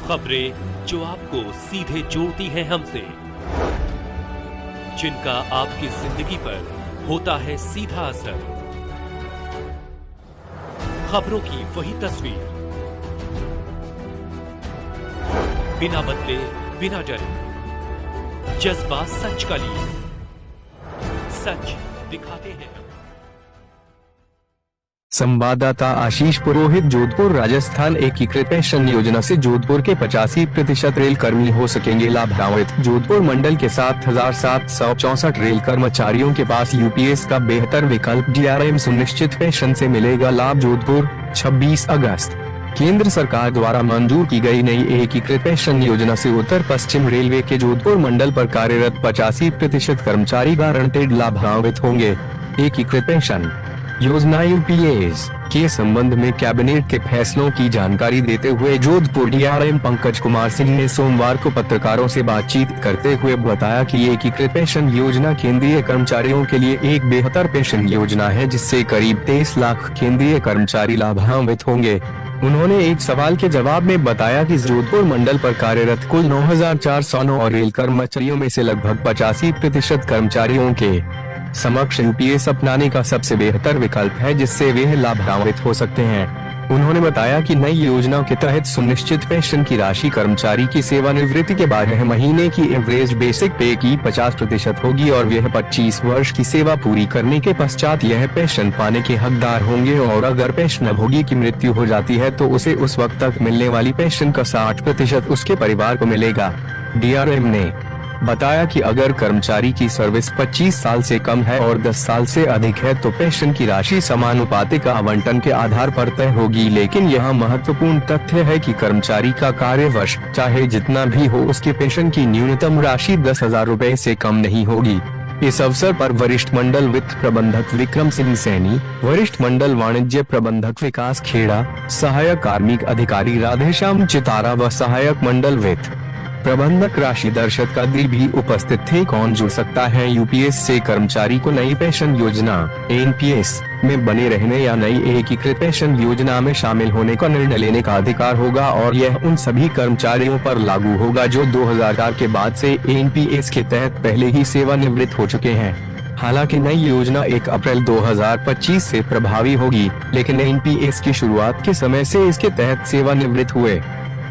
खबरें जो आपको सीधे जोड़ती हैं हमसे, जिनका आपकी जिंदगी पर होता है सीधा असर। खबरों की वही तस्वीर, बिना बदले बिना डरे, जज्बा सच का लिए, सच दिखाते हैं। संवाददाता आशीष पुरोहित, जोधपुर राजस्थान। एकीकृत पेंशन योजना से जोधपुर के 85% रेल कर्मी हो सकेंगे लाभान्वित। जोधपुर मंडल के 7,764 रेल कर्मचारियों के पास यूपीएस का बेहतर विकल्प डीआरएम सुनिश्चित पेंशन से मिलेगा लाभ। जोधपुर 26 अगस्त। केंद्र सरकार द्वारा मंजूर की गई नई एकीकृत पेंशन योजना से उत्तर पश्चिम रेलवे के जोधपुर मंडल पर कार्यरत 85% कर्मचारी गारंटेड लाभान्वित होंगे। एकीकृत पेंशन योजना यूपीएस के संबंध में कैबिनेट के फैसलों की जानकारी देते हुए जोधपुर डीआरएम पंकज कुमार सिंह ने सोमवार को पत्रकारों से बातचीत करते हुए बताया कि एकीकृत पेंशन योजना केंद्रीय कर्मचारियों के लिए एक बेहतर पेंशन योजना है, जिससे करीब 23 लाख केंद्रीय कर्मचारी लाभान्वित होंगे। उन्होंने एक सवाल के जवाब में बताया कि जोधपुर मंडल पर कार्यरत कुल 9,409 और रेल कर्मचारियों में से लगभग 85% कर्मचारियों के समक्ष यूपीएस अपनाने का सबसे बेहतर विकल्प है, जिससे वे लाभान्वित हो सकते हैं। उन्होंने बताया कि नई योजना के तहत सुनिश्चित पेंशन की राशि कर्मचारी की सेवानिवृत्ति के 12 महीने की एवरेज बेसिक पे की 50% होगी और यह 25 वर्ष की सेवा पूरी करने के पश्चात यह पेंशन पाने के हकदार होंगे। और अगर पेंशनभोगी की मृत्यु हो जाती है तो उसे उस वक्त तक मिलने वाली पेंशन का 60% उसके परिवार को मिलेगा। डीआरएम ने बताया कि अगर कर्मचारी की सर्विस 25 साल से कम है और 10 साल से अधिक है तो पेंशन की राशि समानुपातिक आवंटन के आधार पर तय होगी। लेकिन यह महत्वपूर्ण तथ्य है कि कर्मचारी का कार्यवर्ष चाहे जितना भी हो, उसके पेंशन की न्यूनतम राशि 10,000 रूपए से कम नहीं होगी। इस अवसर पर वरिष्ठ मंडल वित्त प्रबंधक विक्रम सिंह सैनी, वरिष्ठ मंडल वाणिज्य प्रबंधक विकास खेड़ा, सहायक कार्मिक अधिकारी राधेश्याम चितारा व सहायक मंडल वित्त प्रबंधक राशिदर शतकाद्री भी उपस्थित थे। कौन जुड़ सकता है यूपीएस से? कर्मचारी को नई पेंशन योजना एनपीएस में बने रहने या नई एकीकृत पेंशन योजना में शामिल होने का निर्णय लेने का अधिकार होगा और यह उन सभी कर्मचारियों पर लागू होगा जो 2004 के बाद से एनपीएस के तहत पहले ही सेवानिवृत्त हो चुके हैं। हालांकि नई योजना 1 अप्रैल 2025 से प्रभावी होगी, लेकिन एनपीएस की शुरुआत के समय से इसके तहत सेवानिवृत्त हुए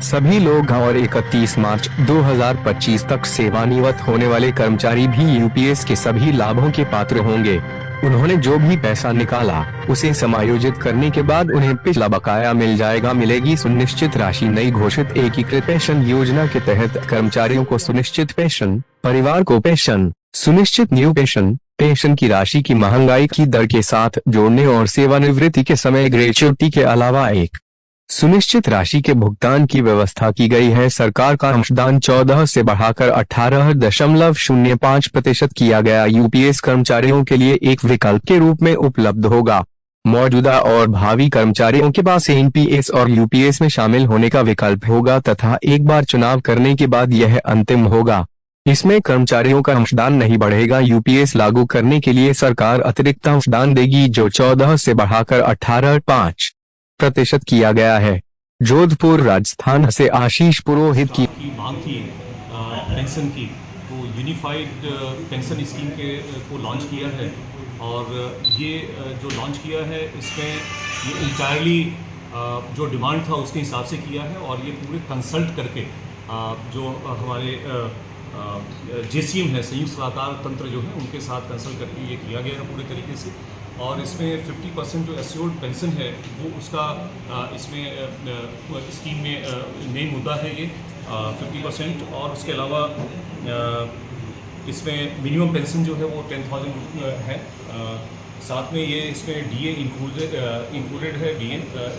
सभी लोग और 31 मार्च 2025 तक सेवानिवृत्त होने वाले कर्मचारी भी यूपीएस के सभी लाभों के पात्र होंगे। उन्होंने जो भी पैसा निकाला उसे समायोजित करने के बाद उन्हें पिछला बकाया मिल जाएगा। मिलेगी सुनिश्चित राशि। नई घोषित एकीकृत पेंशन योजना के तहत कर्मचारियों को सुनिश्चित पेंशन, परिवार को पेंशन, सुनिश्चित न्यू पेंशन, पेंशन की राशि की महंगाई की दर के साथ जोड़ने और सेवानिवृत्ति के समय ग्रेच्युटी के अलावा एक सुनिश्चित राशि के भुगतान की व्यवस्था की गई है। सरकार का अंशदान 14 से बढ़ाकर 18.05% किया गया। यूपीएस कर्मचारियों के लिए एक विकल्प के रूप में उपलब्ध होगा। मौजूदा और भावी कर्मचारियों के पास एनपीएस और यूपीएस में शामिल होने का विकल्प होगा तथा एक बार चुनाव करने के बाद यह अंतिम होगा। इसमें कर्मचारियों का अंशदान नहीं बढ़ेगा। यूपीएस लागू करने के लिए सरकार अतिरिक्त अंशदान देगी, जो 14 से बढ़ाकर 18.5% किया गया है। जोधपुर राजस्थान से आशीष पुरोहित की मांग थी पेंशन की, तो यूनिफाइड पेंशन स्कीम को लॉन्च किया है और ये जो लॉन्च किया है इसमें ये इंटायरली जो डिमांड था उसके हिसाब से किया है और ये पूरे कंसल्ट करके जो हमारे जेसीएम है, संयुक्त सलाहकार तंत्र जो है, उनके साथ कंसल्ट करके ये किया गया है पूरे तरीके से। और इसमें 50% जो एश्योर्ड पेंशन है वो उसका इसमें स्कीम में मेन मुद्दा है ये 50%। और उसके अलावा इसमें मिनिमम पेंशन जो है वो 10,000 है। साथ में ये इसमें डीए इंक्लूडेड है, डीए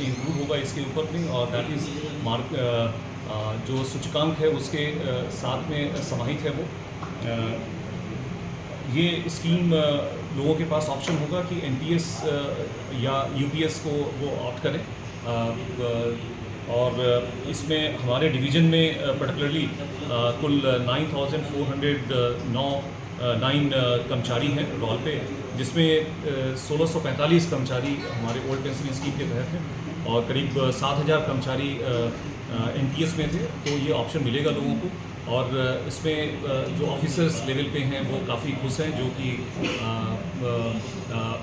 इंक्लूड होगा इसके ऊपर में, और दैट इज़ मार्क जो सूचकांक है उसके साथ में समाहित है वो। ये स्कीम लोगों के पास ऑप्शन होगा कि एनपीएस या यूपीएस को वो ऑप्ट करें। और इसमें हमारे डिवीज़न में पर्टिकुलरली कुल 9,409 कर्मचारी हैं रोल पे, जिसमें 1,645 कर्मचारी हमारे ओल्ड पेंशन स्कीम के तहत हैं और करीब 7,000 कर्मचारी एनपीएस NPS में थे, तो ये ऑप्शन मिलेगा लोगों को। और इसमें जो ऑफिसर्स लेवल पे हैं वो काफ़ी खुश हैं, जो कि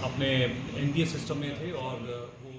अपने NPS सिस्टम में थे और वो